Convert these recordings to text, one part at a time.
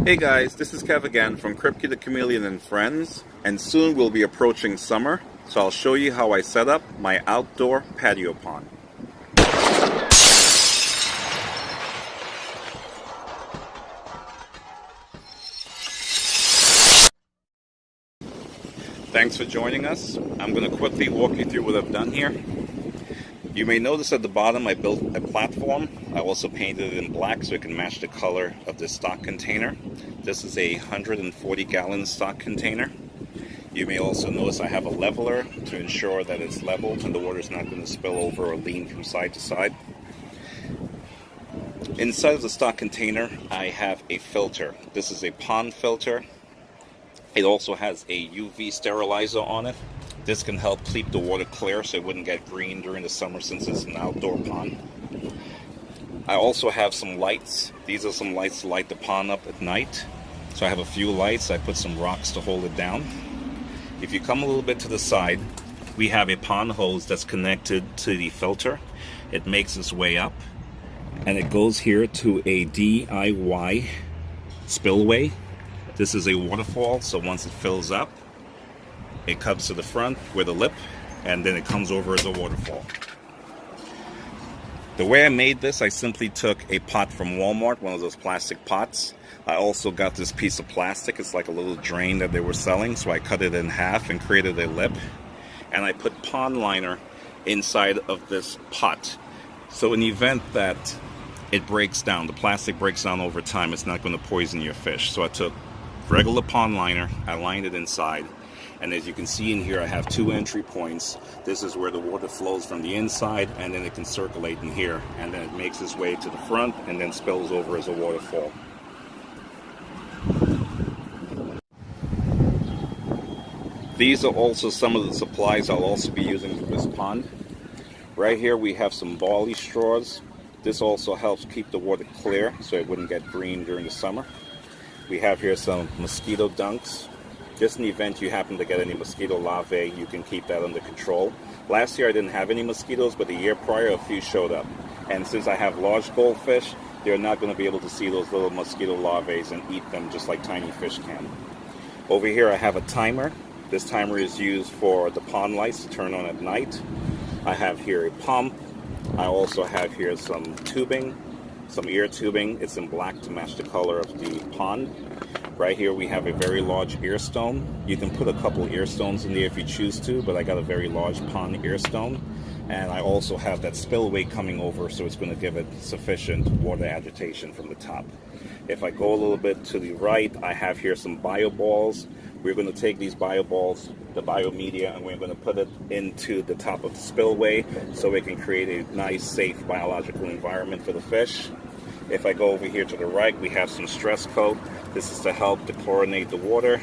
Hey guys, this is Kev again from Kripke the Chameleon and Friends, and soon we'll be approaching summer, so I'll show you how I set up my outdoor patio pond. Thanks for joining us. I'm going to quickly walk you through what I've done here. You may notice at the bottom I built a platform. I also painted it in black so it can match the color of this stock container. This is a 140-gallon stock container. You may also notice I have a leveler to ensure that it's level and the water is not going to spill over or lean from side to side. Inside of the stock container I have a filter. This is a pond filter. It also has a UV sterilizer on it. This can help keep the water clear so it wouldn't get green during the summer since it's an outdoor pond. I also have some lights. These are some lights to light the pond up at night. So I have a few lights. I put some rocks to hold it down. If you come a little bit to the side, we have a pond hose that's connected to the filter. It makes its way up and it goes here to a DIY spillway. This is a waterfall, so once it fills up, it comes to the front with a lip, and then it comes over as a waterfall. The way I made this, I simply took a pot from Walmart, one of those plastic pots. I also got this piece of plastic. It's like a little drain that they were selling, so I cut it in half and created a lip. And I put pond liner inside of this pot. So in the event that it breaks down, the plastic breaks down over time, it's not going to poison your fish. So I took regular pond liner, I lined it inside. And as you can see in here, I have two entry points. This is where the water flows from the inside, and then it can circulate in here. And then it makes its way to the front and then spills over as a waterfall. These are also some of the supplies I'll also be using for this pond. Right here we have some barley straws. This also helps keep the water clear so it wouldn't get green during the summer. We have here some Mosquito Dunks. Just in the event you happen to get any mosquito larvae, you can keep that under control. Last year I didn't have any mosquitoes, but the year prior a few showed up. And since I have large goldfish, they're not going to be able to see those little mosquito larvae and eat them just like tiny fish can. Over here I have a timer. This timer is used for the pond lights to turn on at night. I have here a pump. I also have here some tubing, some ear tubing. It's in black to match the color of the pond. Right here we have a very large ear stone. You can put a couple ear stones in there if you choose to, but I got a very large pond ear stone. And I also have that spillway coming over, so it's going to give it sufficient water agitation from the top. If I go a little bit to the right, I have here some bio balls. We're going to take these bio balls, the biomedia, and we're going to put it into the top of the spillway so it can create a nice, safe biological environment for the fish. If I go over here to the right, we have some stress coat. This is to help dechlorinate the water.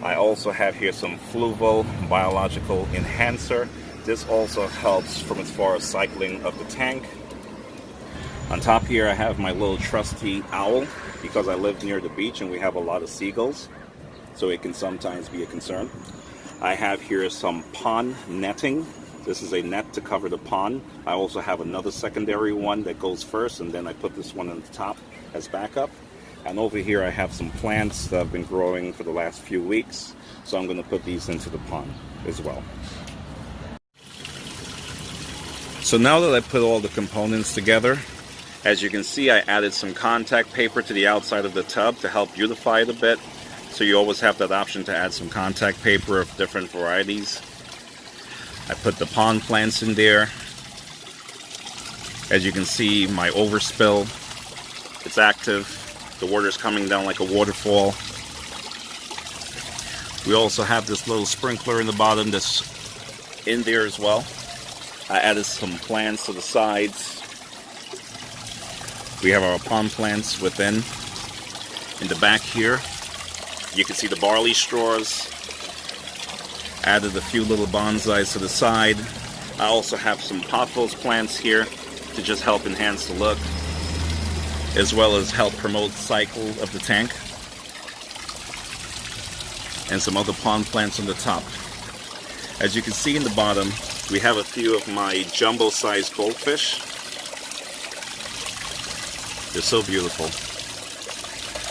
I also have here some Fluval biological enhancer. This also helps from as far as cycling of the tank. On top here I have my little trusty owl because I live near the beach and we have a lot of seagulls, so it can sometimes be a concern. I have here some pond netting. This is a net to cover the pond. I also have another secondary one that goes first, and then I put this one on the top as backup. And over here I have some plants that have been growing for the last few weeks, so I'm going to put these into the pond as well. So now that I put all the components together, as you can see I added some contact paper to the outside of the tub to help beautify it a bit. So you always have that option to add some contact paper of different varieties. I put the pond plants in there. As you can see, my overspill, it's active. The water's coming down like a waterfall. We also have this little sprinkler in the bottom that's in there as well. I added some plants to the sides. We have our pond plants within. In the back here, you can see the barley straws. Added a few little bonsais to the side. I also have some pothos plants here to just help enhance the look, as well as help promote the cycle of the tank. And some other pond plants on the top. As you can see in the bottom, we have a few of my jumbo-sized goldfish. They're so beautiful.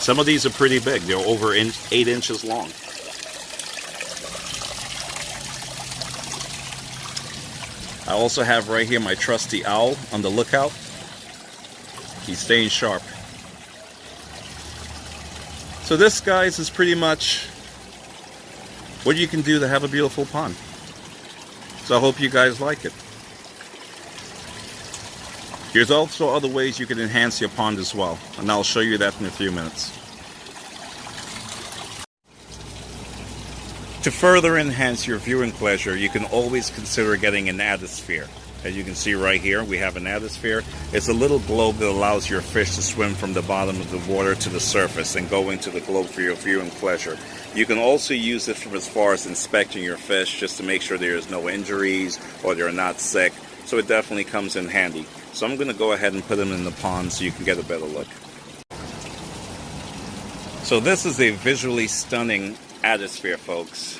Some of these are pretty big. They're over 8 inches long. I also have right here my trusty owl on the lookout. He's staying sharp. So this, guys, is pretty much what you can do to have a beautiful pond. So I hope you guys like it. There's also other ways you can enhance your pond as well, and I'll show you that in a few minutes. To further enhance your viewing pleasure, you can always consider getting an atmosphere. As you can see right here, we have an atmosphere. It's a little globe that allows your fish to swim from the bottom of the water to the surface and go into the globe for your viewing pleasure. You can also use it from as far as inspecting your fish just to make sure there's no injuries or they're not sick. So it definitely comes in handy. So I'm going to go ahead and put them in the pond so you can get a better look. So this is a visually stunning atmosphere, folks.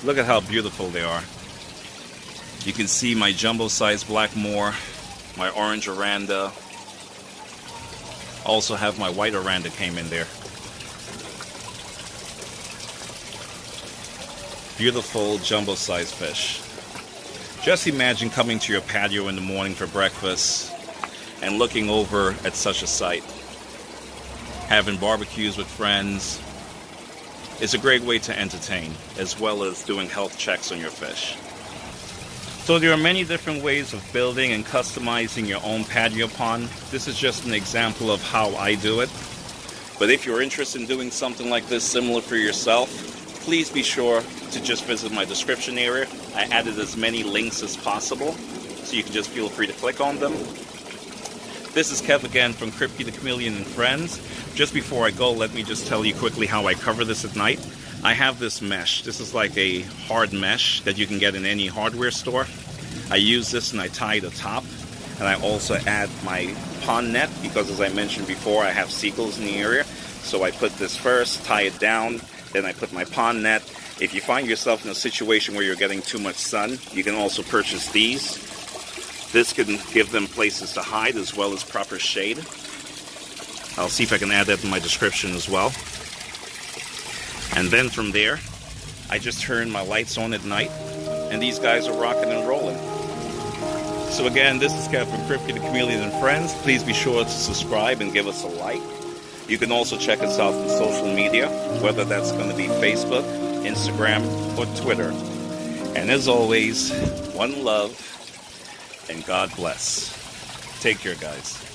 Look at how beautiful they are. You can see my jumbo-sized black moor, my orange oranda. Also have my white oranda came in there. Beautiful jumbo-sized fish. Just imagine coming to your patio in the morning for breakfast and looking over at such a sight. Having barbecues with friends. It's a great way to entertain, as well as doing health checks on your fish. So there are many different ways of building and customizing your own patio pond. This is just an example of how I do it. But if you're interested in doing something like this similar for yourself, please be sure to just visit my description area. I added as many links as possible, so you can just feel free to click on them. This is Kev again from Kripke the Chameleon and Friends. Just before I go, let me just tell you quickly how I cover this at night. I have this mesh. This is like a hard mesh that you can get in any hardware store. I use this and I tie the top. And I also add my pond net because, as I mentioned before, I have seagulls in the area. So I put this first, tie it down, then I put my pond net. If you find yourself in a situation where you're getting too much sun, you can also purchase these. This can give them places to hide as well as proper shade. I'll see if I can add that in my description as well. And then from there, I just turn my lights on at night, and these guys are rocking and rolling. So again, this is Kev from Kripke the Chameleon and Friends. Please be sure to subscribe and give us a like. You can also check us out on social media, whether that's going to be Facebook, Instagram, or Twitter. And as always, one love, and God bless. Take care, guys.